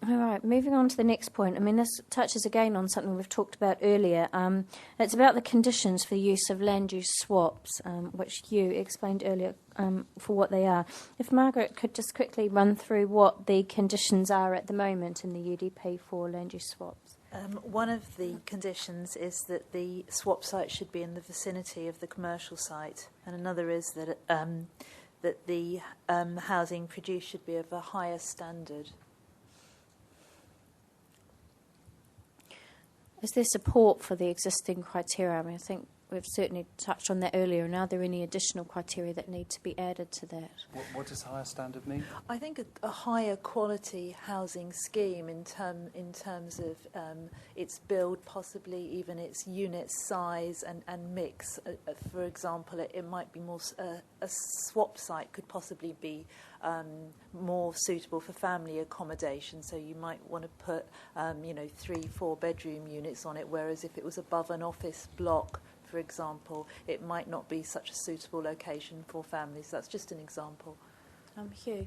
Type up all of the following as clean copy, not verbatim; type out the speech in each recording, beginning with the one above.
All right, moving on to the next point. I mean, this touches again on something we've talked about earlier. It's about the conditions for the use of land use swaps, which you explained earlier for what they are. If Margaret could just quickly run through what the conditions are at the moment in the UDP for land use swaps. One of the conditions is that the swap site should be in the vicinity of the commercial site, and another is that that the housing produced should be of a higher standard. Is there support for the existing criteria? I mean, I think we've certainly touched on that earlier. And are there any additional criteria that need to be added to that? What does higher standard mean? I think a higher quality housing scheme in terms of its build, possibly even its unit size and mix. For example, it might be more a swap site could possibly be more suitable for family accommodation. So you might want to put 3-4 bedroom units on it, whereas if it was above an office block, for example, it might not be such a suitable location for families. That's just an example. Hugh?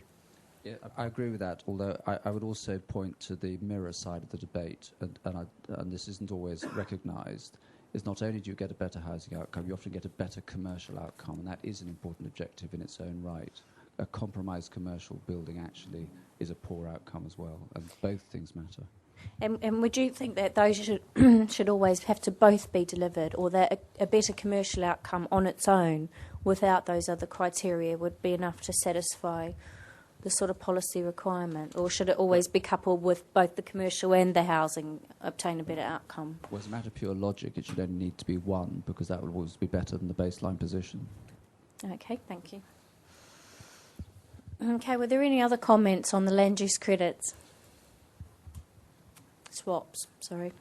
Yeah, I agree with that, although I would also point to the mirror side of the debate, and this isn't always recognised, is not only do you get a better housing outcome, you often get a better commercial outcome, and that is an important objective in its own right. A compromised commercial building actually is a poor outcome as well, and both things matter. And would you think that those should always have to both be delivered, or that a better commercial outcome on its own without those other criteria would be enough to satisfy the sort of policy requirement, or should it always be coupled with both the commercial and the housing obtain a better outcome? Well, as a matter of pure logic, it should only need to be one, because that will always be better than the baseline position. Okay, thank you. Okay, were there any other comments on the land use credits? Swaps, sorry.